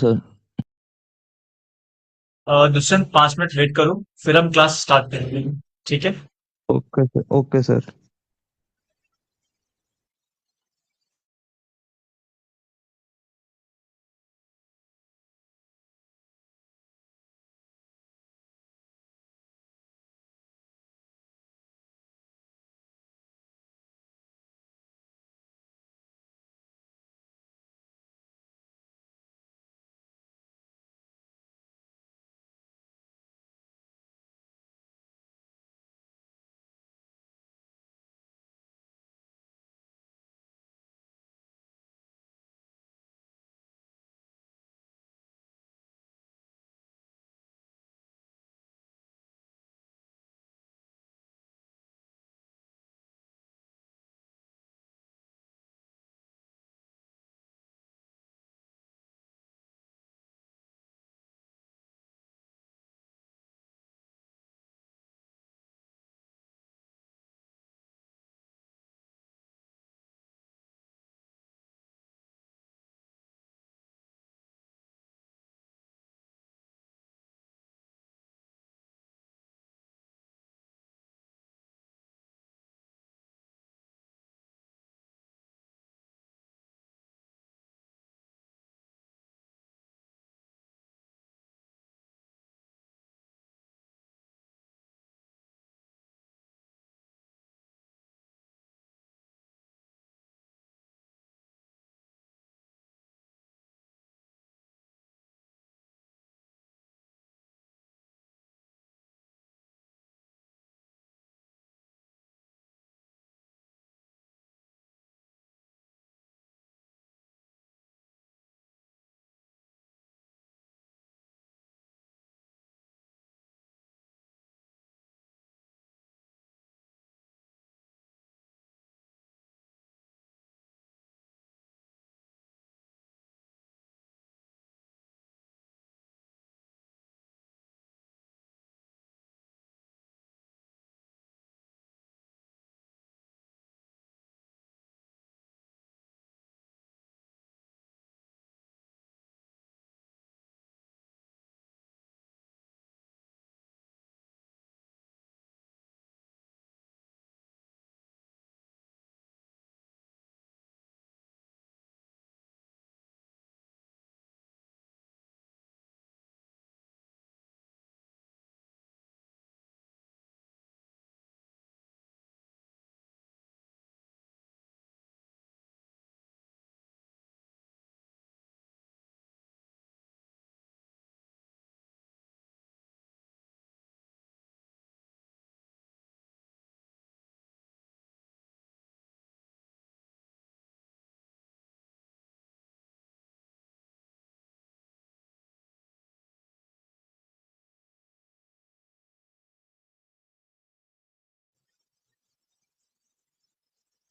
Sir. Dushyant 5 minute wait करो, फिर हम क्लास स्टार्ट करेंगे। ठीक है। Okay sir, okay sir.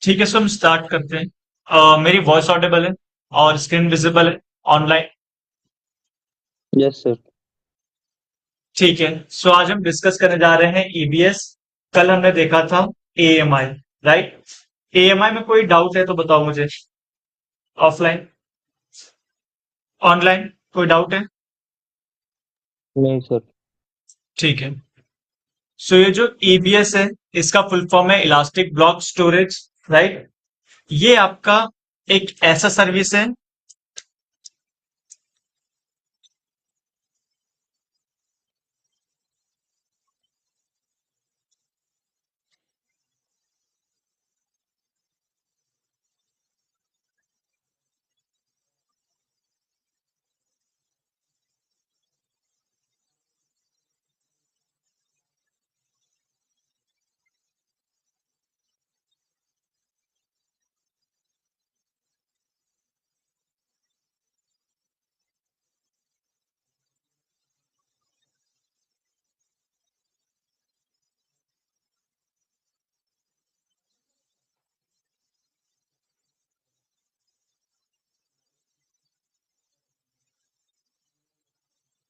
ठीक है, सो हम स्टार्ट करते हैं। मेरी वॉइस ऑडिबल है और स्क्रीन विजिबल है ऑनलाइन। Yes sir. ठीक है, सो आज हम डिस्कस करने जा रहे हैं ईबीएस। कल हमने देखा था एएमआई, राइट। एएमआई में कोई डाउट है तो बताओ मुझे। ऑफलाइन, ऑनलाइन, कोई डाउट है? नहीं सर। ठीक है। सो ये जो ईबीएस है, इसका फुल फॉर्म है इलास्टिक ब्लॉक स्टोरेज, राइट। ये आपका एक ऐसा सर्विस है।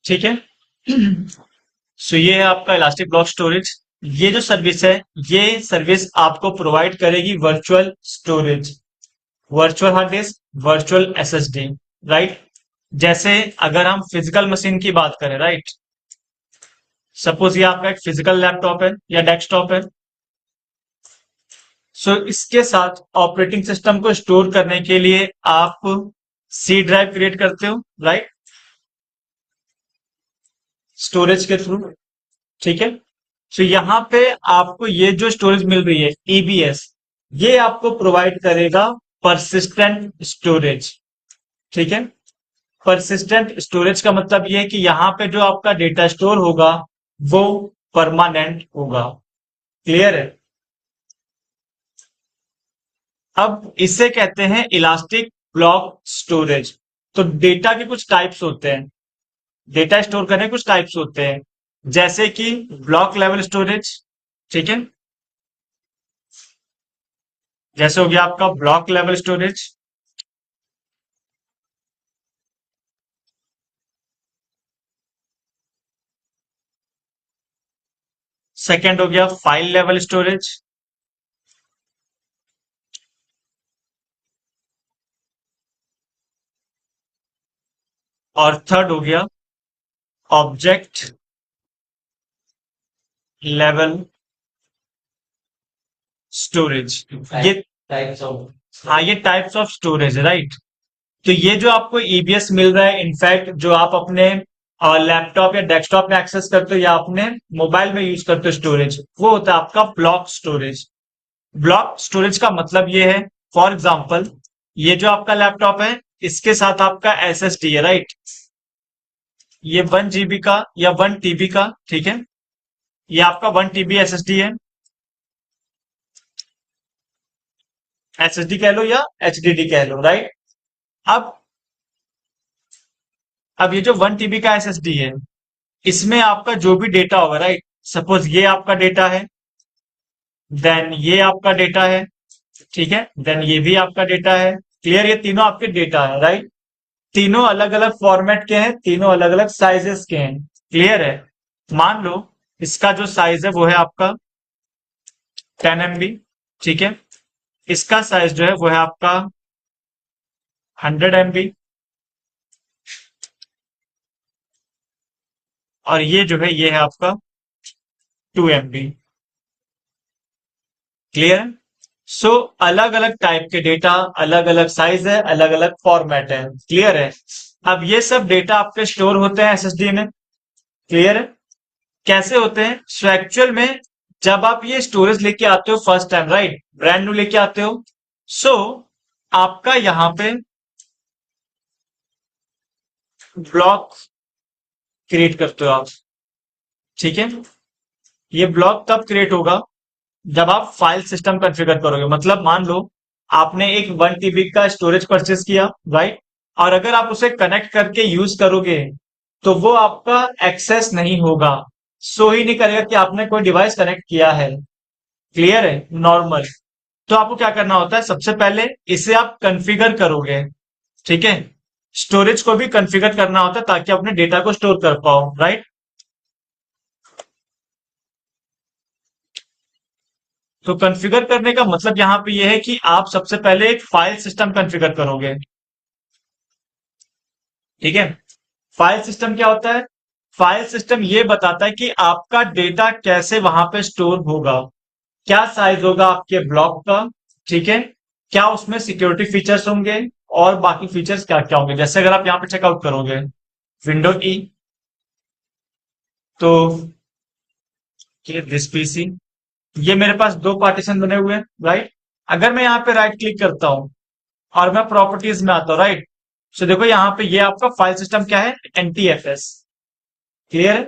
ठीक है। सो ये है आपका इलास्टिक ब्लॉक स्टोरेज। ये जो सर्विस है, ये सर्विस आपको प्रोवाइड करेगी virtual storage, virtual hard disk, virtual SSD, right. जैसे अगर हम फिजिकल मशीन की बात करें, राइट, सपोज ये आपका एक फिजिकल लैपटॉप है या डेस्कटॉप है। सो इसके साथ ऑपरेटिंग सिस्टम को स्टोर करने के लिए आप सी ड्राइव क्रिएट करते हो, राइट, स्टोरेज के थ्रू। ठीक है। तो यहां पे आपको ये जो स्टोरेज मिल रही है ईबीएस, ये आपको प्रोवाइड करेगा परसिस्टेंट स्टोरेज। ठीक है। परसिस्टेंट स्टोरेज का मतलब ये है कि यहां पे जो आपका डेटा स्टोर होगा वो परमानेंट होगा। क्लियर है। अब इसे कहते हैं इलास्टिक ब्लॉक स्टोरेज। तो डेटा के कुछ टाइप्स होते हैं, डेटा स्टोर करने के कुछ टाइप्स होते हैं, जैसे कि ब्लॉक लेवल स्टोरेज। ठीक है। जैसे हो गया आपका ब्लॉक लेवल स्टोरेज। सेकंड हो गया फाइल लेवल स्टोरेज। और थर्ड हो गया ऑब्जेक्ट लेवल स्टोरेज। ये टाइप्स ऑफ, हाँ, ये टाइप्स ऑफ स्टोरेज है, राइट। तो ये जो आपको ईबीएस मिल रहा है, इनफैक्ट जो आप अपने लैपटॉप या डेस्कटॉप में एक्सेस करते हो या अपने मोबाइल में यूज करते हो स्टोरेज, वो होता है आपका ब्लॉक स्टोरेज। ब्लॉक स्टोरेज का मतलब ये है, फॉर एग्जांपल ये जो आपका लैपटॉप है इसके साथ आपका एसएसडी है, राइट, ये 1 GB का या 1 TB का। ठीक है। ये आपका 1 TB एसएसडी है, एसएसडी कह लो या एचडीडी कह लो, राइट। अब अब ये जो 1 TB का एसएसडी है, इसमें आपका जो भी डेटा होगा, राइट, सपोज ये आपका डेटा है, देन ये आपका डेटा है, ठीक है, देन ये भी आपका डेटा है। क्लियर। ये तीनों आपके डेटा है, राइट। तीनों अलग अलग फॉर्मेट के हैं, तीनों अलग अलग साइजेस के हैं। क्लियर है। मान लो इसका जो साइज है वो है आपका 10 MB। ठीक है। इसका साइज जो है वो है आपका 100 MB। और ये जो है ये है आपका 2 MB। क्लियर है। सो अलग अलग टाइप के डेटा, अलग अलग साइज है, अलग अलग फॉर्मेट है। क्लियर है। अब ये सब डेटा आपके स्टोर होते हैं एसएसडी में। क्लियर है। कैसे होते हैं? सो एक्चुअल में जब आप ये स्टोरेज लेके आते हो first time, right, brand new लेके आते हो, सो आपका यहां पे ब्लॉक क्रिएट करते हो आप। ठीक है। ये ब्लॉक तब क्रिएट होगा जब आप फाइल सिस्टम कॉन्फ़िगर करोगे। मतलब मान लो आपने एक 1 TB का स्टोरेज परचेस किया, राइट, और अगर आप उसे कनेक्ट करके यूज करोगे तो वो आपका एक्सेस नहीं होगा, शो ही नहीं करेगा कि आपने कोई डिवाइस कनेक्ट किया है। क्लियर है। नॉर्मल। तो आपको क्या करना होता है, सबसे पहले इसे आप कॉन्फ़िगर करोगे। ठीक है। स्टोरेज को भी कॉन्फ़िगर करना होता है ताकि अपने डेटा को स्टोर कर पाओ, राइट। तो कॉन्फ़िगर करने का मतलब यहां पे ये है कि आप सबसे पहले एक फाइल सिस्टम कॉन्फ़िगर करोगे। ठीक है। फाइल सिस्टम क्या होता है? फाइल सिस्टम ये बताता है कि आपका डेटा कैसे वहां पे स्टोर होगा, क्या साइज होगा आपके ब्लॉक का। ठीक है। क्या उसमें सिक्योरिटी फीचर्स होंगे और बाकी फीचर्स क्या क्या होंगे। जैसे अगर आप यहाँ पे चेकआउट करोगे विंडो ई, तो दिस पीसी, ये मेरे पास दो पार्टीशन बने हुए हैं, राइट। अगर मैं यहाँ पे राइट क्लिक करता हूं और मैं प्रॉपर्टीज में आता हूं, राइट, तो देखो यहाँ पे ये आपका फाइल सिस्टम क्या है, एनटीएफएस। क्लियर है।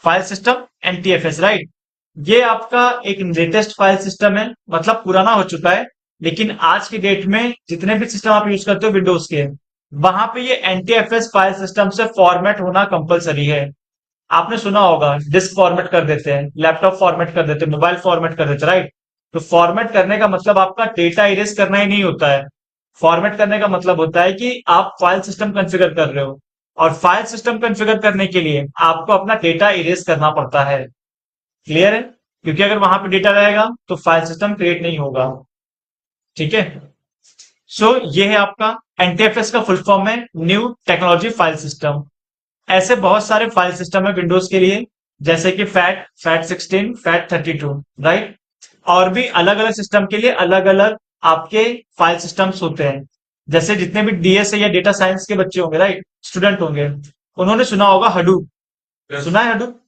File system NTFS, right. ये आपका एक लेटेस्ट फाइल सिस्टम है, मतलब पुराना हो चुका है, लेकिन आज की डेट में जितने भी सिस्टम आप यूज करते हो विंडोज के, वहां पे ये एनटीएफएस फाइल सिस्टम से फॉर्मेट होना कंपलसरी है। आपने सुना होगा डिस्क फॉर्मेट कर देते हैं, लैपटॉप फॉर्मेट कर देते हैं, मोबाइल फॉर्मेट कर देते हैं, राइट। तो फॉर्मेट करने का मतलब आपका डेटा इरेज करना ही नहीं होता है। फॉर्मेट करने का मतलब होता है कि आप फाइल सिस्टम कॉन्फ़िगर कर रहे हो, और फाइल सिस्टम कॉन्फ़िगर करने के लिए आपको अपना डेटा इरेज करना पड़ता है। क्लियर है। क्योंकि अगर वहां पे डेटा रहेगा तो फाइल सिस्टम क्रिएट नहीं होगा। ठीक है। सो ये है आपका एनटीएफएस का फुल फॉर्म है न्यू टेक्नोलॉजी फाइल सिस्टम। ऐसे बहुत सारे फाइल सिस्टम है विंडोज के लिए, जैसे कि फैट 16, फैट 32, राइट। और भी अलग अलग सिस्टम के लिए अलग अलग आपके फाइल सिस्टम्स होते हैं। जैसे जितने भी डीएसए या डेटा साइंस के बच्चे होंगे, राइट, स्टूडेंट होंगे, उन्होंने सुना होगा हडूप। सुना है हडूप?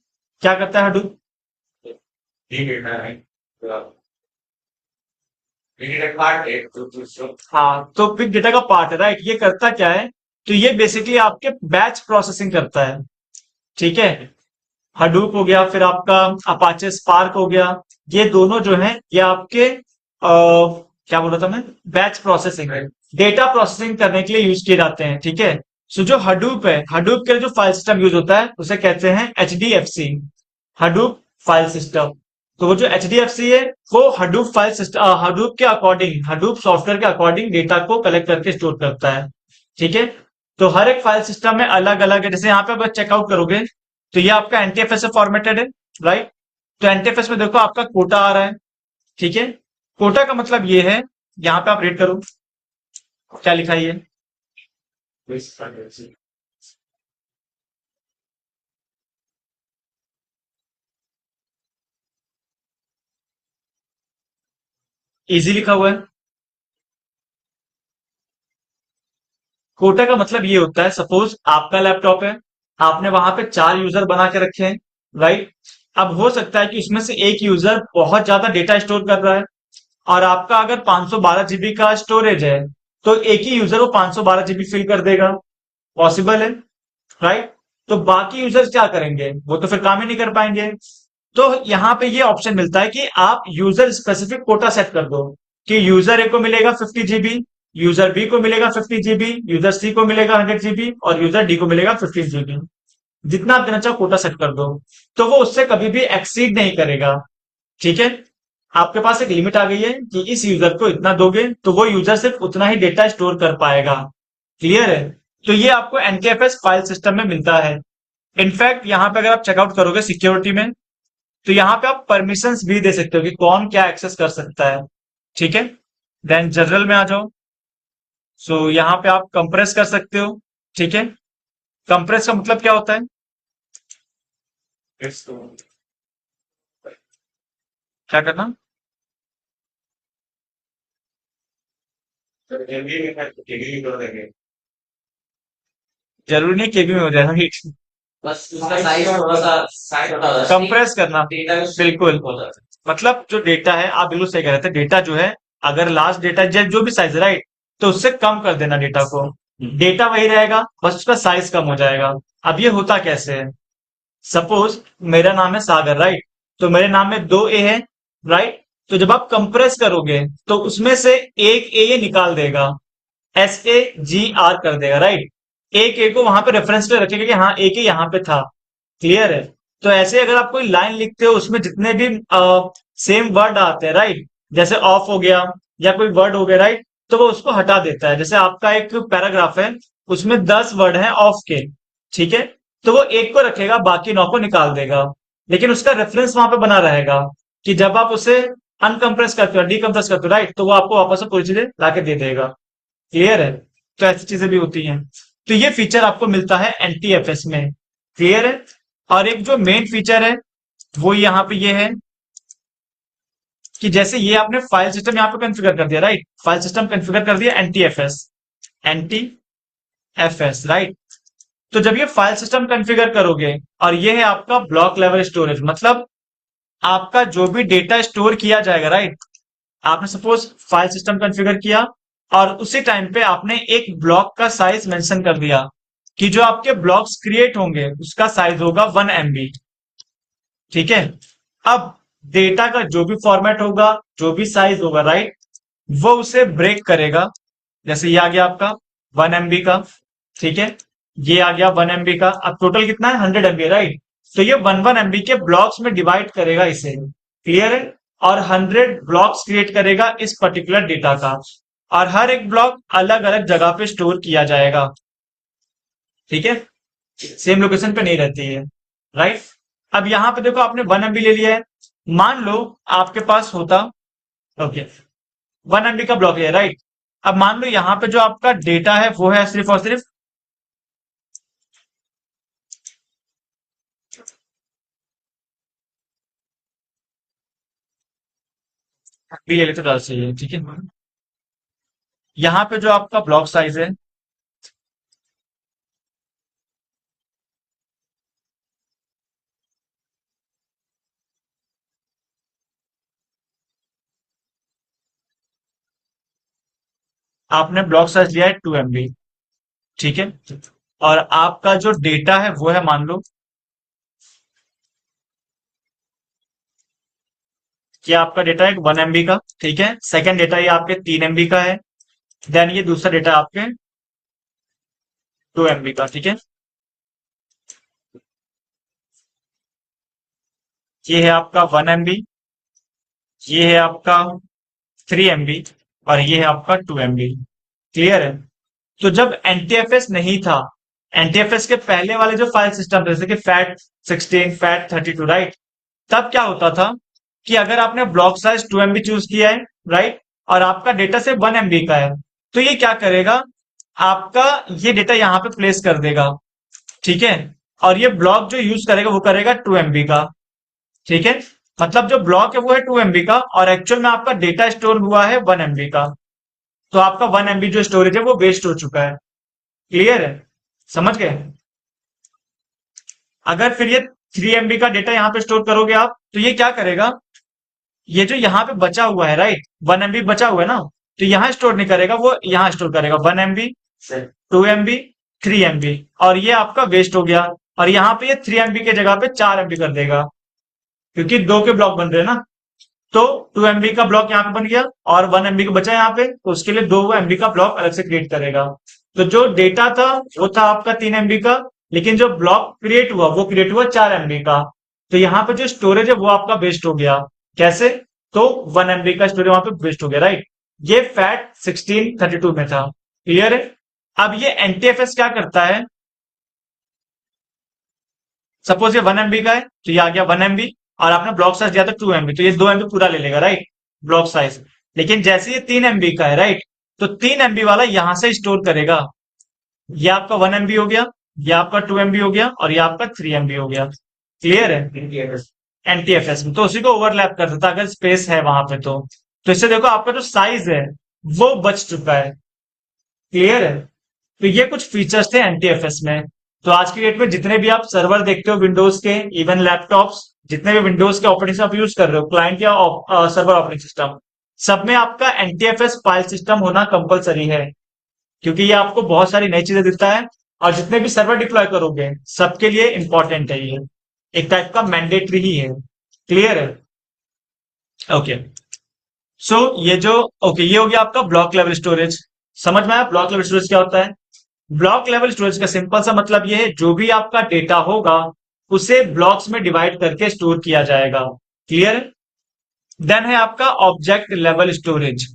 क्या करता है हडूप? हाँ, तो बिग डेटा का पार्ट है, राइट। ये करता क्या है? तो ये बेसिकली आपके बैच प्रोसेसिंग करता है, ठीक है। हडूप हो गया, फिर आपका अपाचे स्पार्क हो गया। ये दोनों जो हैं ये आपके क्या बोल रहा था मैं, बैच प्रोसेसिंग है, डेटा प्रोसेसिंग करने के लिए यूज किए जाते हैं, ठीक है। सो जो हडूप है, हडूप के लिए जो फाइल सिस्टम यूज होता है उसे कहते हैं एचडीएफसी, हडूप फाइल सिस्टम। तो वो जो एचडीएफसी है वो हडूप फाइल सिस्टम, हडूप के अकॉर्डिंग, हडूप सॉफ्टवेयर के अकॉर्डिंग डेटा को कलेक्ट करके स्टोर करता है, ठीक है। तो हर एक फाइल सिस्टम में अलग अलग है। जैसे यहाँ पे अगर चेकआउट करोगे तो ये आपका एनटीएफएस से फॉर्मेटेड है, राइट। तो एनटीएफएस में देखो आपका कोटा आ रहा है, ठीक है। कोटा का मतलब ये है, यहाँ पे आप रीड करो क्या लिखा है ये। इजी लिखा हुआ है। कोटा का मतलब ये होता है, सपोज आपका लैपटॉप है, आपने वहां पे 4 यूजर बना के रखे हैं, राइट। अब हो सकता है कि उसमें से एक यूजर बहुत ज्यादा डेटा स्टोर कर रहा है, और आपका अगर 512 जीबी का स्टोरेज है तो एक ही यूजर वो 512 जीबी फिल कर देगा, पॉसिबल है, राइट। तो बाकी यूजर्स क्या करेंगे? वो तो फिर काम ही नहीं कर पाएंगे। तो यहाँ पे ये ऑप्शन मिलता है कि आप यूजर स्पेसिफिक कोटा सेट कर दो, कि यूजर ए को मिलेगा 50 जीबी, यूजर बी को मिलेगा 50 जीबी, यूजर सी को मिलेगा 100 जीबी, और यूजर डी को मिलेगा 15 जीबी। जितना आप देना चाहो कोटा सेट कर दो, तो वो उससे कभी भी एक्सीड नहीं करेगा, ठीक है। आपके पास एक लिमिट आ गई है कि इस यूजर को इतना दोगे तो वो यूजर सिर्फ उतना ही डेटा स्टोर कर पाएगा, क्लियर है। तो ये आपको एनकेएफएस फाइल सिस्टम में मिलता है। इनफैक्ट यहाँ पे अगर आप चेकआउट करोगे सिक्योरिटी में, तो यहाँ पे आप परमिशंस भी दे सकते हो कि कौन क्या एक्सेस कर सकता है, ठीक है। देन जनरल में आ जाओ। सो यहाँ पे आप कंप्रेस कर सकते हो, ठीक है। कंप्रेस का मतलब क्या होता है? क्या करना? जरूरी नहीं केबी में हो जाए, बस उसका साइज थोड़ा सा साइज छोटा होता है कंप्रेस करना, डेटा बिल्कुल। हो जाता मतलब जो डेटा है, आप बिल्कुल सही कह रहे थे, डेटा जो है अगर लास्ट डेटा जो भी साइज है, राइट, तो उससे कम कर देना डेटा को। डेटा वही रहेगा, बस उसका साइज कम हो जाएगा। अब ये होता कैसे है? सपोज मेरा नाम है सागर, राइट, तो मेरे नाम में 2 ए है, राइट। तो जब आप कंप्रेस करोगे तो उसमें से एक ए ये निकाल देगा, SAGR कर देगा, राइट। एक ए को वहां पे रेफरेंस पे रखेगा कि हाँ एक ए यहाँ पे था, क्लियर है। तो ऐसे अगर आप कोई लाइन लिखते हो उसमें जितने भी सेम वर्ड आते हैं, राइट, जैसे ऑफ हो गया या कोई वर्ड हो गया, राइट, तो वो उसको हटा देता है। जैसे आपका एक पैराग्राफ है, उसमें 10 वर्ड हैं ऑफ के, ठीक है, तो वो एक को रखेगा, बाकी 9 को निकाल देगा, लेकिन उसका रेफरेंस वहां पे बना रहेगा कि जब आप उसे अनकंप्रेस करते हो, डीकंप्रेस करते हो, राइट, तो वो आपको वापस से पूरी चीजें लाके दे देगा, क्लियर है। तो ऐसी चीजें भी होती हैं। तो ये फीचर आपको मिलता है एनटीएफएस में, क्लियर है। और एक जो मेन फीचर है वो यहाँ पे ये है कि जैसे ये आपने फाइल सिस्टम यहाँ पे कॉन्फ़िगर कर दिया, राइट, फाइल सिस्टम कॉन्फ़िगर कर दिया एनटीएफएस, एनटीएफएस, राइट। तो जब ये फाइल सिस्टम कॉन्फ़िगर करोगे और ये है आपका ब्लॉक लेवल स्टोरेज, मतलब आपका जो भी डेटा स्टोर किया जाएगा, राइट, आपने सपोज फाइल सिस्टम कॉन्फ़िगर किया और उसी टाइम पे आपने एक ब्लॉक का साइज मेंशन कर दिया कि जो आपके ब्लॉक्स क्रिएट होंगे उसका साइज होगा 1 MB, ठीक है। अब डेटा का जो भी फॉर्मेट होगा, जो भी साइज होगा, राइट, वो उसे ब्रेक करेगा। जैसे ये आ गया आपका 1 MB का, ठीक है, ये आ गया 1 MB का। अब टोटल कितना है? 100 MB, राइट। तो ये 1 MB के ब्लॉक्स में डिवाइड करेगा इसे, क्लियर है। और 100 ब्लॉक्स क्रिएट करेगा इस पर्टिकुलर डेटा का, और हर एक ब्लॉक अलग अलग जगह पे स्टोर किया जाएगा, ठीक है, सेम लोकेशन पे नहीं रहती है, राइट। अब यहां पे देखो आपने 1 MB ले लिया है, मान लो आपके पास होता, ओके, 1 MB का ब्लॉक है, राइट। अब मान लो यहाँ पे जो आपका डेटा है वो है सिर्फ और सिर्फ भी ले लेते तो ज्यादा सही है, ठीक है। यहाँ पे जो आपका ब्लॉक साइज है आपने ब्लॉक साइज लिया है 2 MB, ठीक है। और आपका जो डेटा है वो है मान लो कि आपका डेटा है 1 MB का, ठीक है। सेकंड डेटा ये आपके 3 MB का है, देन ये दूसरा डेटा आपके 2 MB का, ठीक है। ये है आपका 1 MB, ये है आपका 3 MB और ये है आपका 2 MB। क्लियर है। तो जब एनटीएफएस नहीं था, एनटीएफएस के पहले वाले जो फाइल सिस्टम थे जैसे कि FAT16, FAT32, राइट, तब क्या होता था कि अगर आपने ब्लॉक साइज 2 MB चूज किया है, राइट, और आपका डेटा सिर्फ 1 MB का है, तो ये क्या करेगा, आपका ये डेटा यहाँ पे प्लेस कर देगा, ठीक है। और ये ब्लॉक जो यूज करेगा वो करेगा 2 MB का, ठीक है। मतलब जो ब्लॉक है वो है 2 MB का और एक्चुअल में आपका डेटा स्टोर हुआ है 1 MB का। तो आपका 1 MB जो स्टोरेज है वो वेस्ट हो चुका है। क्लियर है, समझ गए। अगर फिर ये 3 MB का डेटा यहाँ पे स्टोर करोगे आप, तो ये क्या करेगा, ये जो यहाँ पे बचा हुआ है, राइट, 1 MB बचा हुआ है ना, तो यहाँ स्टोर नहीं करेगा, वो यहाँ स्टोर करेगा 1 MB, 2 MB, 3 MB, और ये आपका वेस्ट हो गया। और यहाँ पे ये 3 MB के जगह पे 4 MB कर देगा, क्योंकि 2 के ब्लॉक बन रहे हैं ना। तो 2 MB का ब्लॉक यहाँ पे बन गया और 1 MB का बचा यहाँ पे, तो उसके लिए 2 MB का ब्लॉक अलग से क्रिएट करेगा। तो जो डेटा था वो था आपका 3 MB का, लेकिन जो ब्लॉक क्रिएट हुआ वो क्रिएट हुआ 4 MB का। तो यहाँ पे जो स्टोरेज है वो आपका वेस्ट हो गया। कैसे, तो 1 MB का स्टोरेज वहां पे वेस्ट हो गया, राइट। ये FAT1632 में था। क्लियर है। अब ये एनटीएफएस क्या करता है, सपोज ये 1 MB का है तो ये आ गया 1 MB, और आपने ब्लॉक साइज दिया था 2 MB, तो ये 2 MB पूरा ले लेगा, राइट, ब्लॉक साइज। लेकिन जैसे ये 3 MB का है, राइट, तो 3 MB वाला यहां से स्टोर करेगा। ये आपका 1 MB हो गया, ये आपका 2 MB हो गया और ये आपका 3 MB हो गया। क्लियर है। एनटीएफएस में तो उसी को ओवरलैप कर देता अगर स्पेस है वहां पे। तो इससे देखो आपका जो साइज है वो बच चुका है। क्लियर है। तो ये कुछ फीचर्स थे एनटीएफएस में। तो आज की डेट में जितने भी आप सर्वर देखते हो विंडोज के, इवन लैपटॉप्स, जितने भी विंडोज के ऑपरेटिंग सिस्टम आप यूज कर रहे हो, क्लाइंट या सर्वर ऑपरेटिंग सिस्टम, सब में आपका एनटीएफएस फाइल सिस्टम होना कंपलसरी है, क्योंकि ये आपको बहुत सारी नई चीजें देता है और जितने भी सर्वर डिप्लॉय करोगे सबके लिए इंपॉर्टेंट है, ये एक टाइप का मैंडेटरी ही है। क्लियर है। ओके, सो ये जो ये हो गया आपका ब्लॉक लेवल स्टोरेज। समझ में आया ब्लॉक लेवल स्टोरेज क्या होता है। ब्लॉक लेवल स्टोरेज का सिंपल सा मतलब ये है, जो भी आपका डेटा होगा उसे ब्लॉक्स में डिवाइड करके स्टोर किया जाएगा। क्लियर। देन है आपका object level storage.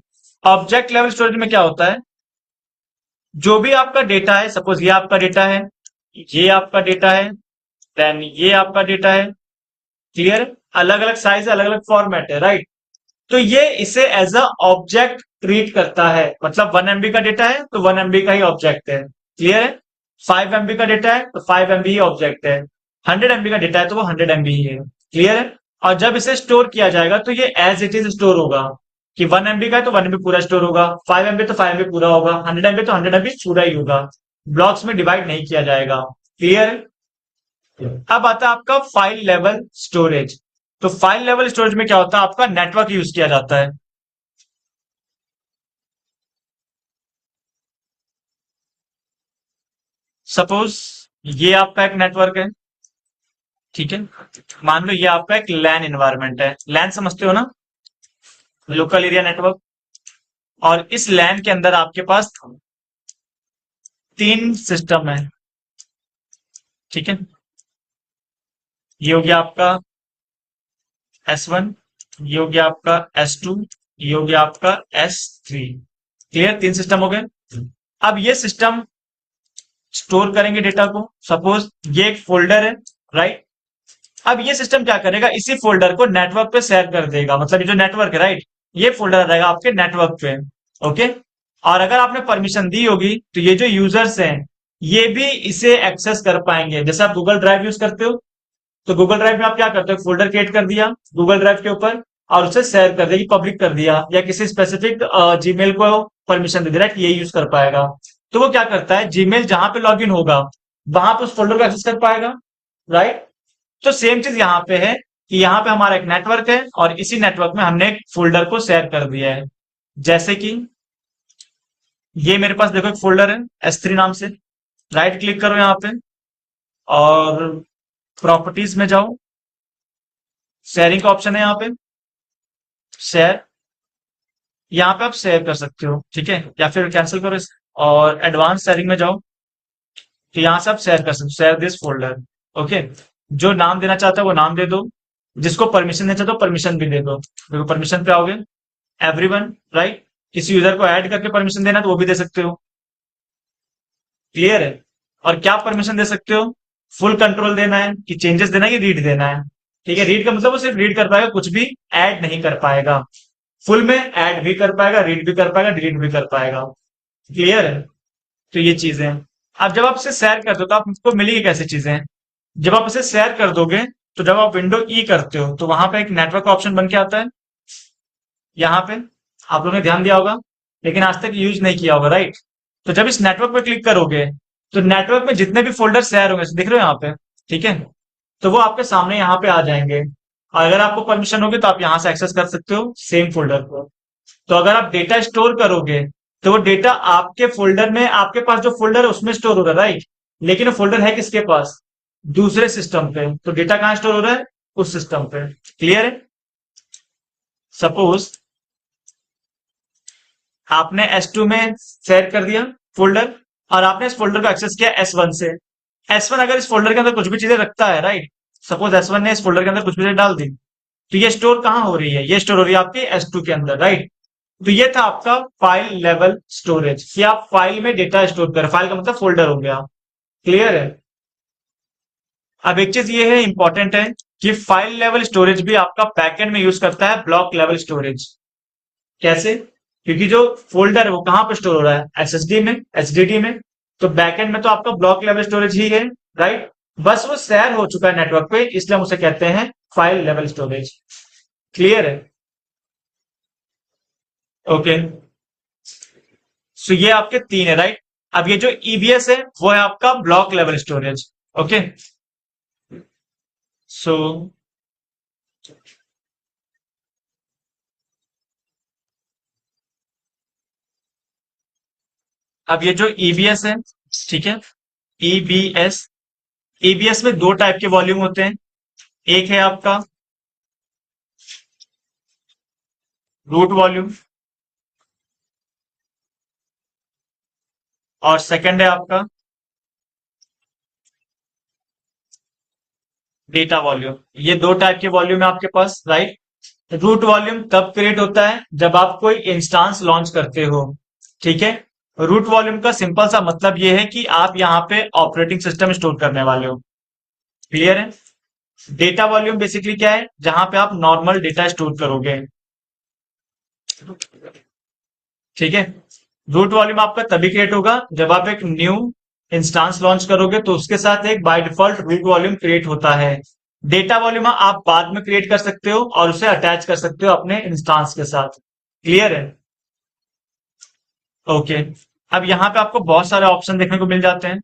Object level storage में क्या होता है, जो भी आपका डेटा है, सपोज ये आपका डेटा है, ये आपका डेटा है, देन ये आपका डेटा है। क्लियर। अलग अलग साइज, अलग अलग फॉर्मेट है, राइट। तो ये इसे एज अ ऑब्जेक्ट ट्रीट करता है। मतलब 1 MB का डेटा है तो 1 MB का ही ऑब्जेक्ट है। क्लियर है। 5 MB का डेटा है तो 5 MB ही ऑब्जेक्ट है। 100 MB का डेटा है तो वो 100 MB ही है। क्लियर है। और जब इसे स्टोर किया जाएगा तो ये एज इट इज स्टोर होगा कि 1 MB का है तो 1 MB पूरा स्टोर होगा, 5 MB तो 5 MB पूरा होगा, 100 MB तो 100 MB पूरा ही होगा। ब्लॉक्स में डिवाइड नहीं किया जाएगा। क्लियर है। अब आता है आपका फाइल लेवल स्टोरेज। तो फाइल लेवल स्टोरेज में क्या होता है, आपका नेटवर्क यूज किया जाता है। सपोज ये आपका एक नेटवर्क है, ठीक है। मान लो ये आपका एक लैन एनवायरनमेंट है। लैन समझते हो ना, लोकल एरिया नेटवर्क। और इस लैन के अंदर आपके पास 3 सिस्टम है, ठीक है। ये हो गया आपका S1, ये हो गया आपका S2, ये हो गया आपका S3। क्लियर, 3 सिस्टम हो गए। अब ये सिस्टम स्टोर करेंगे डेटा को। सपोज ये एक फोल्डर है, राइट। अब ये सिस्टम क्या करेगा, इसी फोल्डर को नेटवर्क पे शेयर कर देगा। मतलब ये जो नेटवर्क है, राइट, ये फोल्डर आ जाएगा आपके नेटवर्क पे। ओके। और अगर आपने परमिशन दी होगी तो ये जो यूजर्स हैं ये भी इसे एक्सेस कर पाएंगे। जैसे आप गूगल ड्राइव यूज करते हो तो गूगल ड्राइव में आप क्या करते हो, फोल्डर क्रिएट कर दिया गूगल ड्राइव के ऊपर और उसे शेयर कर दिया, पब्लिक कर दिया, या किसी स्पेसिफिक जीमेल को परमिशन दे दिया कि ये यूज कर पाएगा। तो वो क्या करता है, जीमेल जहां पे लॉगिन होगा वहां पे उस फोल्डर को एक्सेस कर पाएगा, राइट। तो सेम चीज यहाँ पे है कि यहाँ पे हमारा एक नेटवर्क है और इसी नेटवर्क में हमने एक फोल्डर को शेयर कर दिया है। जैसे कि ये मेरे पास देखो एक फोल्डर है S3 नाम से, राइट क्लिक करो यहाँ पे और प्रॉपर्टीज में जाओ, शेयरिंग का ऑप्शन है यहाँ पे, शेयर, यहाँ पे आप शेयर कर सकते हो, ठीक है, या फिर कैंसिल करो और एडवांस शेयरिंग में जाओ तो यहाँ से आप शेयर कर सकते हो, शेयर दिस फोल्डर। ओके, जो नाम देना चाहता है वो नाम दे दो, जिसको परमिशन देना चाहते हो परमिशन भी दे दो। देखो परमिशन पे आओगे, एवरीवन, राइट, किसी यूजर को ऐड करके परमिशन देना तो वो भी दे सकते हो, क्लियर है। और क्या परमिशन दे सकते हो, फुल कंट्रोल देना है कि चेंजेस देना है कि रीड देना है, ठीक है। रीड का मतलब वो सिर्फ रीड कर पाएगा, कुछ भी ऐड नहीं कर पाएगा। फुल में ऐड भी कर पाएगा, रीड भी कर पाएगा, डिलीट भी कर पाएगा, क्लियर है। तो ये चीजें हैं। अब जब आप इसे शेयर करते हो तो आपको मिलेगी कैसी चीजें, जब आप इसे शेयर कर दोगे तो जब आप विंडो ई करते हो तो वहां पे एक नेटवर्क ऑप्शन बन के आता है, यहाँ पे आप लोगों ने ध्यान दिया होगा लेकिन आज तक यूज नहीं किया होगा, राइट। तो जब इस नेटवर्क पे क्लिक करोगे तो नेटवर्क में जितने भी फोल्डर शेयर होंगे, दिख रहे हो यहाँ पे, ठीक है, तो वो आपके सामने यहाँ पे आ जाएंगे। और अगर आपको परमिशन होगी तो आप यहाँ से एक्सेस कर सकते हो सेम फोल्डर को। तो अगर आप डेटा स्टोर करोगे तो वो डेटा आपके फोल्डर में, आपके पास जो फोल्डर है उसमें स्टोर होगा, राइट, लेकिन वो फोल्डर है किसके पास, दूसरे सिस्टम पे। तो डेटा कहाँ स्टोर हो रहा है, उस सिस्टम पे, क्लियर है। सपोज आपने S2 में शेयर कर दिया फोल्डर और आपने इस फोल्डर को एक्सेस किया S1 से। S1 अगर इस फोल्डर के अंदर कुछ भी चीजें रखता है, राइट, सपोज S1 ने इस फोल्डर के अंदर कुछ भी चीजें डाल दी तो ये स्टोर कहाँ हो रही है, ये स्टोर हो रही है आपकी S2 के अंदर, राइट। तो ये था आपका फाइल लेवल स्टोरेज, कि आप फाइल में डेटा स्टोर कर, फाइल का मतलब फोल्डर हो गया, क्लियर है। अब एक चीज ये है इंपॉर्टेंट है कि फाइल लेवल स्टोरेज भी आपका बैकएंड में यूज करता है ब्लॉक लेवल स्टोरेज। कैसे, क्योंकि जो फोल्डर है वो कहां पर स्टोर हो रहा है, एसएसडी में, एचडीडी में। तो बैकएंड में तो आपका ब्लॉक लेवल स्टोरेज ही है, राइट, बस वो शेयर हो चुका है नेटवर्क पे, इसलिए हम उसे कहते हैं फाइल लेवल स्टोरेज, क्लियर है। ओके, सो ये आपके तीन है, राइट। अब ये जो ईबीएस है वो है आपका ब्लॉक लेवल स्टोरेज। ओके, सो अब ये जो ईबीएस है, ठीक है, ईबीएस, ईबीएस में दो टाइप के वॉल्यूम होते हैं, एक है आपका रूट वॉल्यूम और सेकंड है आपका डेटा वॉल्यूम। ये दो टाइप के वॉल्यूम है आपके पास, राइट। रूट वॉल्यूम तब क्रिएट होता है जब आप कोई इंस्टांस लॉन्च करते हो, ठीक है। रूट वॉल्यूम का सिंपल सा मतलब ये है कि आप यहाँ पे ऑपरेटिंग सिस्टम स्टोर करने वाले हो, क्लियर है। डेटा वॉल्यूम बेसिकली क्या है, जहां पे आप नॉर्मल डेटा स्टोर करोगे, ठीक है। रूट वॉल्यूम आपका तभी क्रिएट होगा जब आप एक न्यू इंस्टांस लॉन्च करोगे तो उसके साथ एक by default root volume create होता है। डेटा वॉल्यूम आप बाद में क्रिएट कर सकते हो और उसे अटैच कर सकते हो अपने इंस्टांस के साथ, क्लियर है। ओके, अब यहाँ पे आपको बहुत सारे ऑप्शन देखने को मिल जाते हैं।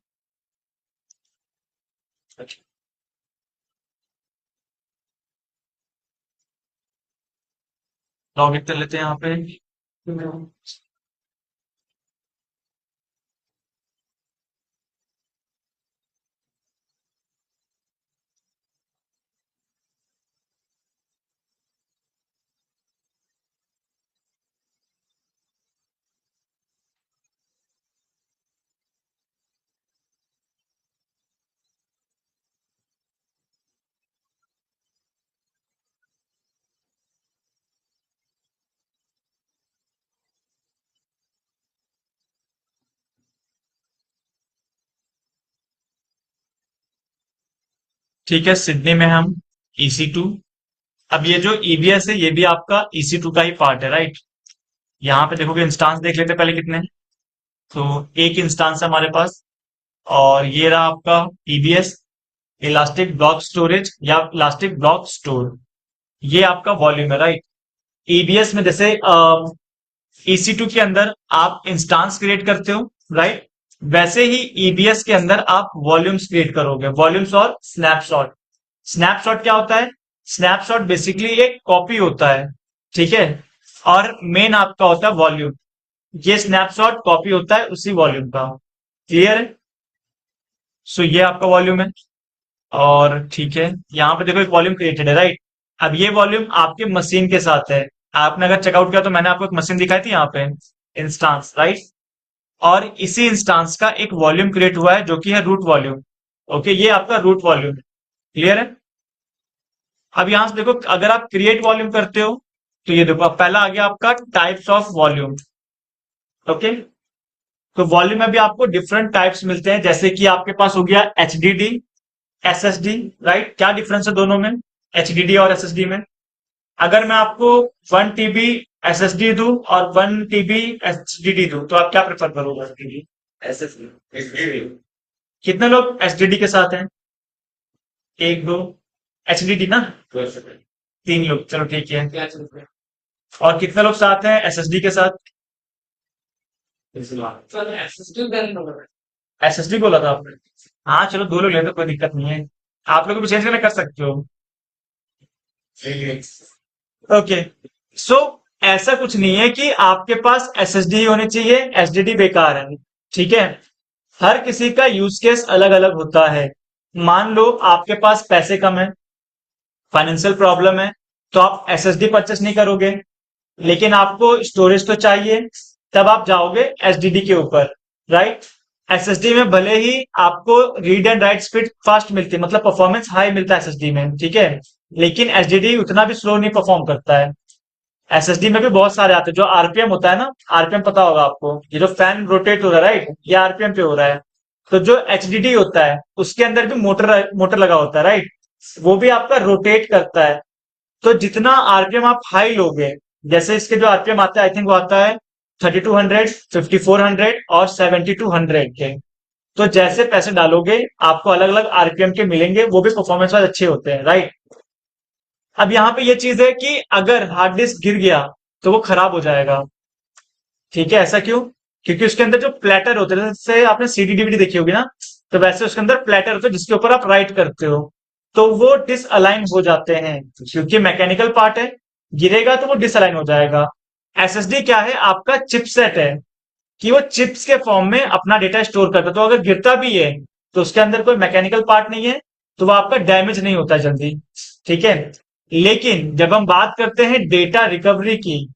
लॉग इन कर लेते हैं यहाँ पे। ठीक है, सिडनी में हम EC2। अब ये जो ईबीएस है ये भी आपका EC2 का ही पार्ट है, राइट। यहाँ पे देखोगे इंस्टांस देख लेते हैं पहले कितने हैं। तो एक इंस्टांस है हमारे पास, और ये रहा आपका ईबीएस, इलास्टिक ब्लॉक स्टोरेज या इलास्टिक ब्लॉक स्टोर। ये आपका वॉल्यूम है, राइट। ईबीएस में जैसे EC2 के अंदर आप इंस्टांस क्रिएट करते हो, राइट, वैसे ही ईबीएस के अंदर आप वॉल्यूम्स क्रिएट करोगे, वॉल्यूम्स और स्नैपशॉट। स्नैपशॉट क्या होता है? स्नैपशॉट बेसिकली एक कॉपी होता है, ठीक है, और मेन आपका होता है वॉल्यूम। ये स्नैपशॉट कॉपी होता है उसी वॉल्यूम का। क्लियर है? सो ये आपका वॉल्यूम है, और ठीक है, यहाँ पे देखो एक वॉल्यूम क्रिएटेड है, राइट। अब ये वॉल्यूम आपके मशीन के साथ है। आपने अगर चेकआउट किया तो मैंने आपको एक मशीन दिखाई थी यहाँ पे, इंस्टांस, राइट। और इसी इंस्टांस का एक वॉल्यूम क्रिएट हुआ है जो कि है रूट वॉल्यूम। ओके, ये आपका रूट वॉल्यूम। क्लियर है? अब यहां से देखो, अगर आप क्रिएट वॉल्यूम करते हो तो ये देखो, अब पहला आ गया आपका टाइप्स ऑफ वॉल्यूम। ओके, तो वॉल्यूम में भी आपको डिफरेंट टाइप्स मिलते हैं, जैसे कि आपके पास हो गया HDD, SSD, राइट। क्या डिफरेंस है दोनों में, HDD और SSD में? अगर मैं आपको 1 TB SSD दूं और 1 TB HDD दूं, तो आप क्या प्रेफर करोगे? SSD कितने लोग HDD के साथ हैं? एक दो। HDD ना, 3 लोग, चलो ठीक है। क्या चल रहा है? और कितने लोग साथ हैं SSD के साथ? चल SSD देन नंबर SSD बोला था आपने? हाँ चलो, 2 लोग ले तो कोई दिक्कत नहीं है, आप लोग भी चेंज करना कर सकते हो। ओके, सो ऐसा कुछ नहीं है कि आपके पास SSD ही होनी चाहिए, HDD बेकार है, ठीक है। हर किसी का यूज केस अलग अलग होता है। मान लो आपके पास पैसे कम है, फाइनेंशियल प्रॉब्लम है, तो आप SSD परचेस नहीं करोगे, लेकिन आपको स्टोरेज तो चाहिए, तब आप जाओगे HDD के ऊपर, राइट। SSD में भले ही आपको read and right speed fast मिलती है, मतलब परफॉर्मेंस हाई मिलता है SSD में, ठीक है, लेकिन HDD उतना भी स्लो नहीं परफॉर्म करता है। SSD में भी बहुत सारे आते हैं, जो RPM होता है ना, RPM पता होगा आपको, ये जो फैन रोटेट हो रहा है, राइट, ये RPM पे हो रहा है। तो जो HDD होता है उसके अंदर भी मोटर मोटर लगा होता है, राइट, वो भी आपका रोटेट करता है। तो जितना RPM आप हाई लोगे, जैसे इसके जो RPM आता है, आई थिंक वो आता है 3200, 5400 और 7200 के। तो जैसे पैसे डालोगे आपको अलग अलग RPM के मिलेंगे, वो भी परफॉर्मेंस वाइज अच्छे होते हैं, राइट। अब यहाँ पे ये चीज है कि अगर हार्ड डिस्क गिर गया तो वो खराब हो जाएगा, ठीक है। ऐसा क्यों? क्योंकि उसके अंदर जो प्लेटर होते हैं, जैसे आपने CD DVD देखी होगी ना, तो वैसे उसके अंदर प्लेटर होते हैं जिसके ऊपर आप राइट करते हो, तो वो डिसअलाइन हो जाते हैं, क्योंकि मैकेनिकल पार्ट है, गिरेगा तो वो डिसअलाइन हो जाएगा। SSD क्या है? आपका चिपसेट है, कि वो चिप्स के फॉर्म में अपना डेटा स्टोर करता है, तो अगर गिरता भी है तो उसके अंदर कोई मैकेनिकल पार्ट नहीं है, तो वो आपका डैमेज नहीं होता जल्दी, ठीक है। लेकिन जब हम बात करते हैं डेटा रिकवरी की,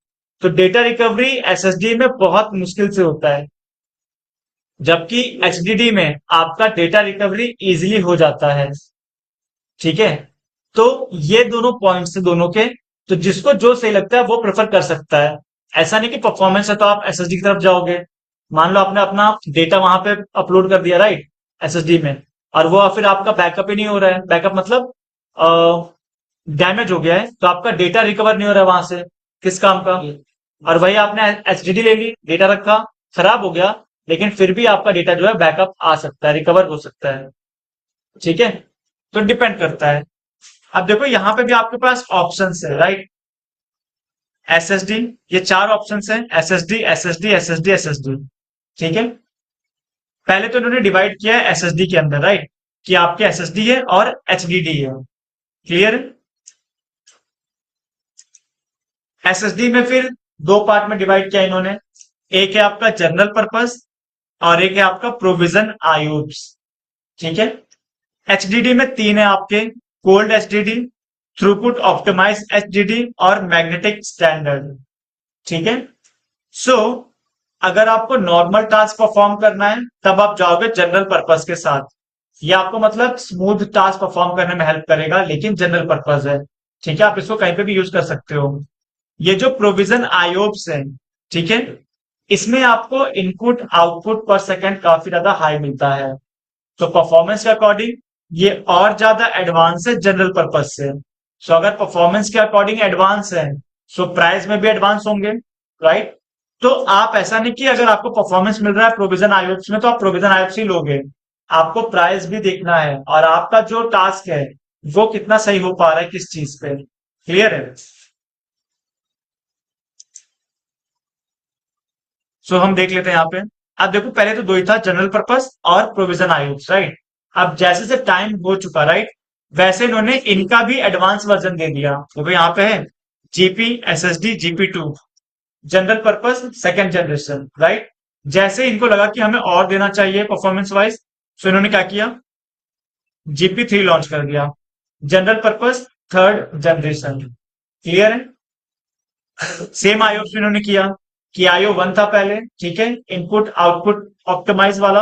तो डेटा रिकवरी SSD में बहुत मुश्किल से होता है, जबकि HDD में आपका डेटा रिकवरी इजीली हो जाता है, ठीक है। तो ये दोनों पॉइंट्स है दोनों के, तो जिसको जो सही लगता है वो प्रेफर कर सकता है। ऐसा नहीं कि परफॉर्मेंस है तो आप SSD की तरफ जाओगे। मान लो आपने अपना डेटा वहां पे अपलोड कर दिया, राइट, SSD में, और वो फिर आपका बैकअप ही नहीं हो रहा है, बैकअप मतलब डैमेज हो गया है, तो आपका डेटा रिकवर नहीं हो रहा है वहां से, किस काम का। और वही आपने HDD ले ली, डेटा रखा, खराब हो गया, लेकिन फिर भी आपका डेटा जो है बैकअप आ सकता है, रिकवर हो सकता है, ठीक है। तो डिपेंड करता है। अब देखो यहाँ पे भी आपके पास ऑप्शंस है, राइट। SSD, ये 4 ऑप्शंस हैं, SSD, SSD, SSD, SSD, ठीक है। पहले तो इन्होंने डिवाइड किया है SSD के अंदर, राइट, कि आपके SSD है और HDD है। क्लियर? SSD में फिर 2 पार्ट में डिवाइड किया इन्होंने, एक है आपका जनरल पर्पस और एक है आपका प्रोविजन आयोप्स, ठीक है। HDD में 3 है आपके, cold HDD, throughput optimise HDD और मैग्नेटिक स्टैंडर्ड, ठीक है। सो अगर आपको नॉर्मल टास्क परफॉर्म करना है तब आप जाओगे जनरल पर्पस के साथ, ये आपको मतलब स्मूथ टास्क परफॉर्म करने में हेल्प करेगा, लेकिन जनरल पर्पस है, ठीक है, आप इसको कहीं पे भी यूज कर सकते हो। ये जो प्रोविजन आयोप्स है, ठीक है, इसमें आपको इनपुट आउटपुट पर सेकंड काफी ज्यादा हाई मिलता है, तो परफॉर्मेंस के अकॉर्डिंग ये और ज्यादा एडवांस है जनरल पर्पज से। सो अगर परफॉर्मेंस के अकॉर्डिंग एडवांस है, सो प्राइस में भी एडवांस होंगे, राइट। तो आप ऐसा नहीं कि अगर आपको परफॉर्मेंस मिल रहा है प्रोविजन आईओप्स में तो आप प्रोविजन आईओप्स ही लोगे। आपको प्राइस भी देखना है और आपका जो टास्क है वो कितना सही हो पा रहा है किस चीज पे। क्लियर है? सो हम देख लेते हैं यहाँ पे। अब देखो पहले तो दो ही था, जनरल पर्पस और प्रोविजन आईओप्स, राइट। अब जैसे से टाइम हो चुका, राइट, वैसे इन्होंने इनका भी एडवांस वर्जन दे दिया। देखो यहाँ पे है GP SSD GP2 general purpose second generation, right. जैसे इनको लगा कि हमें और देना चाहिए परफॉर्मेंस वाइज, तो इन्होंने क्या किया, GP3 लॉन्च कर दिया, general purpose third generation. Clear है? सेम आईओ इन्होंने किया कि IO1 था पहले, ठीक है, इनपुट आउटपुट ऑप्टिमाइज वाला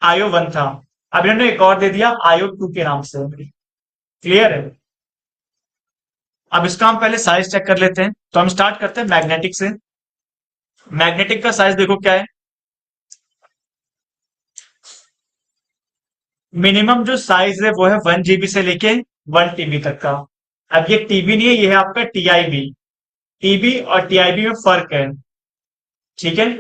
IO1 था। अब इन्होंने एक और दे दिया IO2 के नाम से। क्लियर है? अब इसका हम पहले साइज चेक कर लेते हैं। तो हम स्टार्ट करते हैं मैग्नेटिक से। मैग्नेटिक का साइज देखो क्या है, मिनिमम जो साइज है वो है 1 GB से लेके 1 TB तक का। अब ये टीबी नहीं है, ये है आपका TIB। टीबी और TIB में फर्क है, ठीक है।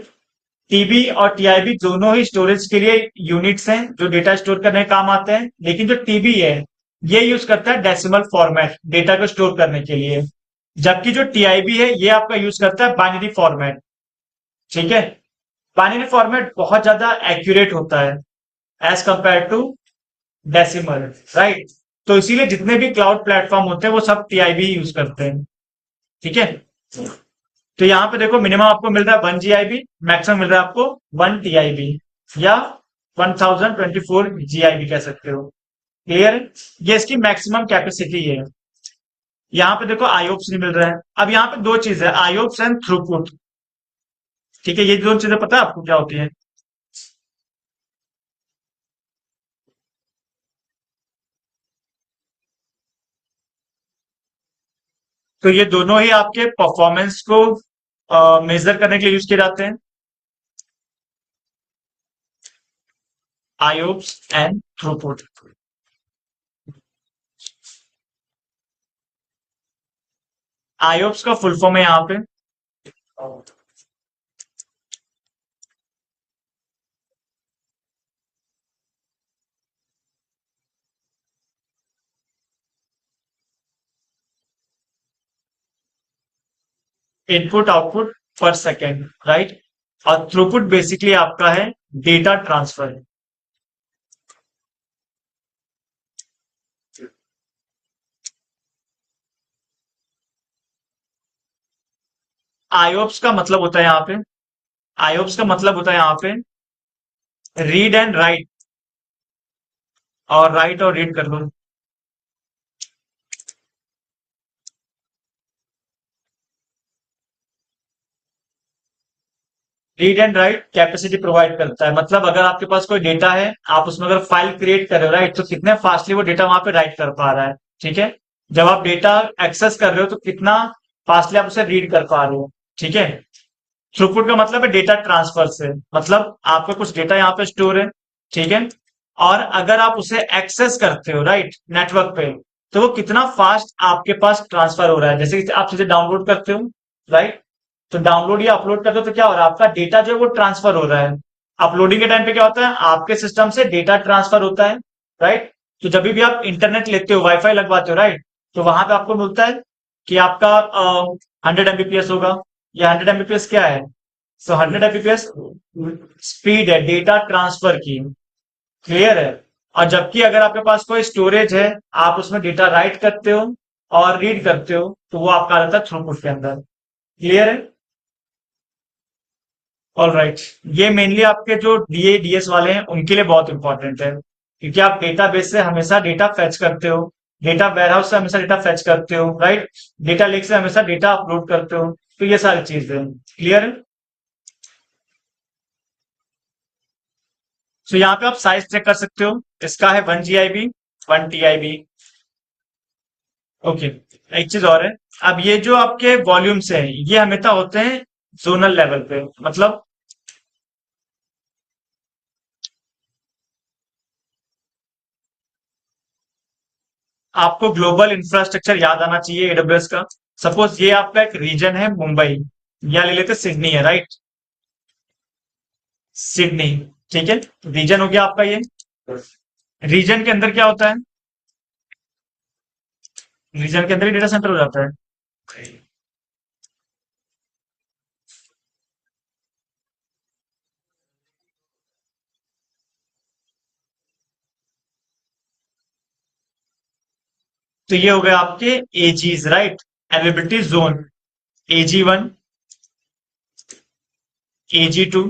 टीबी और TIB दोनों ही स्टोरेज के लिए यूनिट्स हैं जो डेटा स्टोर करने के काम आते हैं, लेकिन जो टीबी है ये यूज करता है डेसिमल फॉर्मेट डेटा को स्टोर करने के लिए, जबकि जो TIB है ये आपका यूज करता है बाइनरी फॉर्मेट, ठीक है। बाइनरी फॉर्मेट बहुत ज्यादा एक्यूरेट होता है as compared to decimal, right. तो इसीलिए जितने भी क्लाउड प्लेटफॉर्म होते हैं वो सब TIB यूज करते हैं, ठीक है। तो यहां पे देखो मिनिमम आपको मिल रहा है 1 GIB, मैक्सिमम मिल रहा है आपको 1 TIB या 1024 GIB कह सकते हो। क्लियर है? ये इसकी मैक्सिमम कैपेसिटी है। यहाँ पे देखो आईओप्स नहीं मिल रहा है। अब यहाँ पे दो चीज है, आईओप्स एंड थ्रूपुट, ठीक है। ये दो चीजें पता है आपको क्या होती है? तो ये दोनों ही आपके परफॉर्मेंस को मेजर करने के लिए यूज किए जाते हैं, आईओप्स एंड थ्रूपुट। आईओप्स का फुल फॉर्म है यहाँ पे इनपुट आउटपुट पर सेकेंड, राइट। और थ्रूपुट बेसिकली आपका है डेटा ट्रांसफर। आईओप्स का मतलब होता है यहाँ पे, आईओप्स का मतलब होता है यहाँ पे रीड एंड राइट, और राइट और रीड कर लो। Read and write capacity provide करता है, मतलब अगर आपके पास कोई डेटा है, आप उसमें अगर फाइल क्रिएट कर रहे हो, राइट, तो कितने फास्टली वो डेटा वहां पे राइट कर पा रहा है, ठीक है। जब आप डेटा एक्सेस कर रहे हो तो कितना फास्टली आप उसे रीड कर पा रहे हो, ठीक है। थ्रूपुट का मतलब है डेटा ट्रांसफर से, मतलब आपका कुछ डेटा यहाँ पे स्टोर है, ठीक है, और अगर आप उसे एक्सेस करते हो, राइट, नेटवर्क पे, तो वो कितना फास्ट आपके पास ट्रांसफर हो रहा है। जैसे कि आप चीजें डाउनलोड करते हो, राइट, तो डाउनलोड या अपलोड करते हो तो क्या हो रहा है, आपका डेटा जो है वो ट्रांसफर हो रहा है। अपलोडिंग के टाइम पे क्या होता है, आपके सिस्टम से डेटा ट्रांसफर होता है, राइट। तो जब भी आप इंटरनेट लेते हो, वाईफाई लगवाते हो, राइट, तो वहां पे आपको मिलता है कि आपका 100 MBPS होगा। या 100 MBPS क्या है? सो 100 MBPS स्पीड है डेटा ट्रांसफर की। क्लियर है? और जबकि अगर आपके पास कोई स्टोरेज है, आप उसमें डेटा राइट करते हो और रीड करते हो, तो वो आपका आ जाता है थ्रूपुट के अंदर। क्लियर है? ऑल राइट, ये मेनली आपके जो DA DS वाले हैं उनके लिए बहुत इंपॉर्टेंट है, क्योंकि आप डेटाबेस से हमेशा डेटा फेच करते हो, डेटा वेयरहाउस से हमेशा डेटा फेच करते हो, राइट, डेटा लेक से हमेशा डेटा अपलोड करते हो, तो ये सारी चीजें। क्लियर है? तो यहाँ पे आप साइज चेक कर सकते हो, इसका है 1 GIB 1 TIB। ओके, एक चीज और है, अब ये जो आपके वॉल्यूम्स हैं ये हमेशा होते हैं जोनल लेवल पे, मतलब आपको ग्लोबल इंफ्रास्ट्रक्चर याद आना चाहिए AWS का। सपोज ये आपका एक रीजन है मुंबई, या ले लेते सिडनी है, राइट। सिडनी। ठीक है, रीजन हो गया आपका ये। रीजन के अंदर क्या होता है? रीजन के अंदर ही डेटा सेंटर हो जाता है। तो ये हो गए आपके aegis, right? Availability zone, AG1, AG2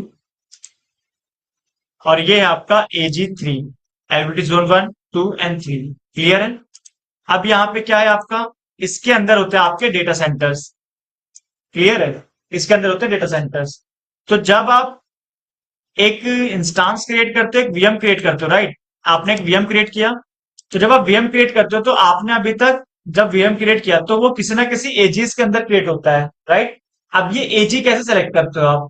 और ये है आपका AG3, availability zone 1, 2 and 3। Clear है? अब यहाँ पे क्या है आपका, इसके अंदर होते हैं आपके डेटा सेंटर्स। क्लियर है? इसके अंदर होते हैं डेटा सेंटर्स। तो जब आप एक इंस्टांस क्रिएट करते हो, एक VM क्रिएट करते हो, राइट? आपने एक VM क्रिएट किया, तो जब आप VM क्रिएट करते हो तो आपने अभी तक जब VM क्रिएट किया तो वो किसी ना किसी एजीज के अंदर क्रिएट होता है, राइट? अब ये एजी कैसे सेलेक्ट करते हो आप?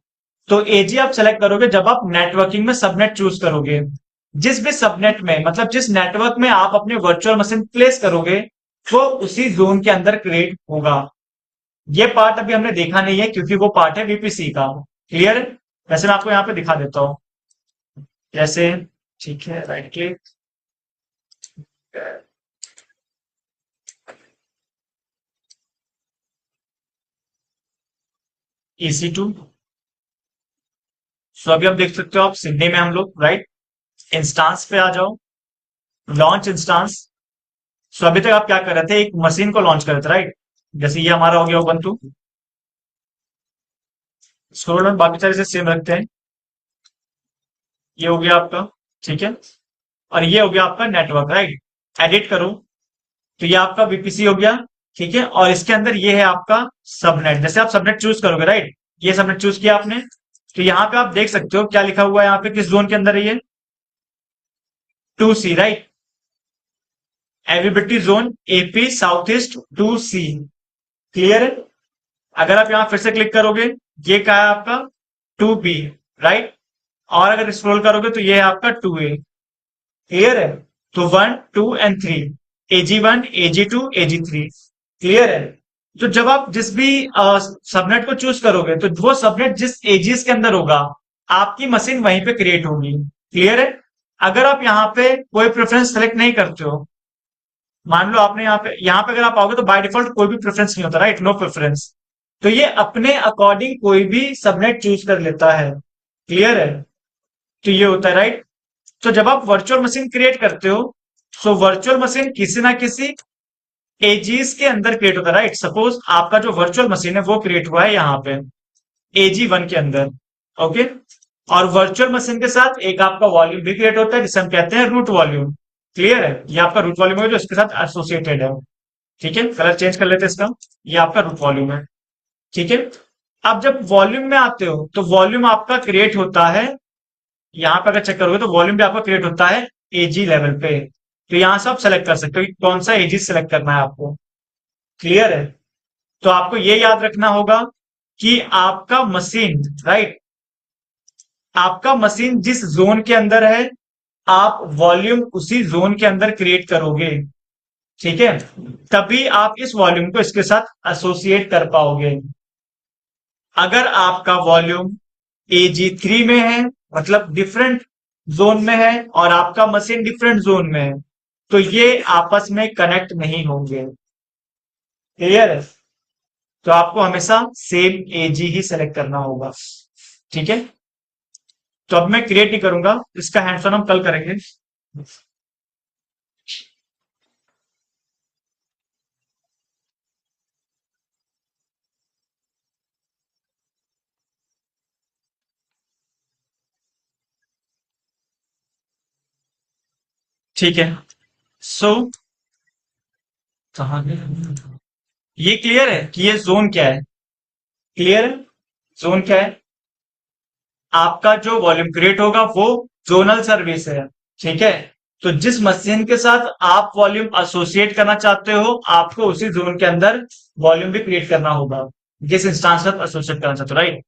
तो एजी आप सेलेक्ट करोगे जब आप नेटवर्किंग में सबनेट चूज करोगे। जिस भी सबनेट में, मतलब जिस नेटवर्क में आप अपने वर्चुअल मशीन प्लेस करोगे, वो उसी जोन के अंदर क्रिएट होगा। ये पार्ट अभी हमने देखा नहीं है क्योंकि वो पार्ट है VPC का। क्लियर है? वैसे मैं आपको यहाँ पे दिखा देता हूँ जैसे। ठीक है, राइट क्लिक, EC2। सो अभी आप देख सकते हो, आप सिडनी में हम लोग, राइट? इंस्टांस पे आ जाओ, लॉन्च इंस्टांस। सो अभी तक आप क्या कर रहे थे, एक मशीन को लॉन्च कर रहे थे, राइट? जैसे ये हमारा हो गया उबंटू। स्क्रॉल डाउन, बाकी सारे से सेम रखते हैं। ये हो गया आपका, ठीक है? और ये हो गया आपका नेटवर्क, राइट? एडिट करो तो ये आपका VPC हो गया, ठीक है? और इसके अंदर ये है आपका सबनेट। जैसे आप सबनेट चूज करोगे, राइट? ये सबनेट चूज किया आपने, तो यहाँ पे आप देख सकते हो क्या लिखा हुआ है यहाँ पे, किस जोन के अंदर है ये? 2C, right? Availability zone AP south east 2C। Clear है? अगर आप यहां फिर से क्लिक करोगे, ये क्या है आपका 2B, राइट? और अगर स्क्रॉल करोगे तो ये है आपका 2A। क्लियर है? तो 1, 2 and 3, AG1, AG2, AG3। Clear है? तो जब आप जिस भी सबनेट को चूज करोगे तो वो सबनेट जिस एजीज के अंदर होगा, आपकी मशीन वहीं पे क्रिएट होगी। क्लियर है? अगर आप यहाँ पे कोई प्रेफरेंस सेलेक्ट नहीं करते हो, मान लो आपने यहाँ पे अगर आप आओगे तो बाय डिफॉल्ट कोई भी प्रेफरेंस नहीं होता, राइट? No preference. तो ये अपने अकॉर्डिंग कोई भी सबनेट चूज कर लेता है। क्लियर है? तो ये होता है, राइट? तो जब आप वर्चुअल मशीन क्रिएट करते हो, सो वर्चुअल मशीन किसी ना किसी एजीज के अंदर क्रिएट होता है, राइट? सपोज आपका जो वर्चुअल मशीन है वो क्रिएट हुआ है यहाँ पे AG1 के अंदर, ओके? और वर्चुअल मशीन के साथ एक आपका वॉल्यूम भी क्रिएट होता है जिसे हम कहते हैं रूट वॉल्यूम। क्लियर है? ये आपका रूट वॉल्यूम है जो इसके साथ एसोसिएटेड है। ठीक है, कलर चेंज कर लेते हैं इसका। ये आपका रूट वॉल्यूम है, ठीक है? अब जब वॉल्यूम में आते हो तो वॉल्यूम आपका क्रिएट होता है, यहाँ पे अगर चेक करोगे तो वॉल्यूम भी आपका क्रिएट होता है एजी लेवल पे। तो यहां से आप सेलेक्ट कर सकते हो कि कौन सा एजी सेलेक्ट करना है आपको। क्लियर है? तो आपको ये याद रखना होगा कि आपका मशीन, राइट, आपका मशीन जिस जोन के अंदर है, आप वॉल्यूम उसी जोन के अंदर क्रिएट करोगे। ठीक है? तभी आप इस वॉल्यूम को इसके साथ एसोसिएट कर पाओगे। अगर आपका वॉल्यूम AG3 में है, मतलब डिफरेंट जोन में है, और आपका मशीन डिफरेंट जोन में है, तो ये आपस में कनेक्ट नहीं होंगे। क्लियर है? तो आपको हमेशा सेम AG ही सेलेक्ट करना होगा। ठीक है? तो अब मैं क्रिएट नहीं करूंगा, इसका हैंड्स ऑन हम कल करेंगे। ठीक है, सो कहां गए? ये क्लियर है कि ये जोन क्या है? क्लियर है? जोन क्या है? आपका जो वॉल्यूम क्रिएट होगा वो जोनल सर्विस है। ठीक है? तो जिस मशीन के साथ आप वॉल्यूम एसोसिएट करना चाहते हो, आपको उसी जोन के अंदर वॉल्यूम भी क्रिएट करना होगा जिस इंस्टांस से आप एसोसिएट करना चाहते हो, राइट?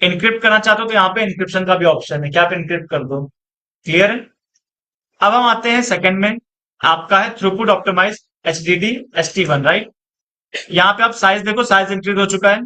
इनक्रिप्ट करना चाहते हो तो यहाँ पे इनक्रिप्शन का भी ऑप्शन है कि आप इनक्रिप्ट कर दो। क्लियर है? अब हम आते हैं सेकंड में, आपका है throughput optimise HDD ST1, right? यहाँ पे आप साइज देखो, साइज इंक्रीज हो चुका है।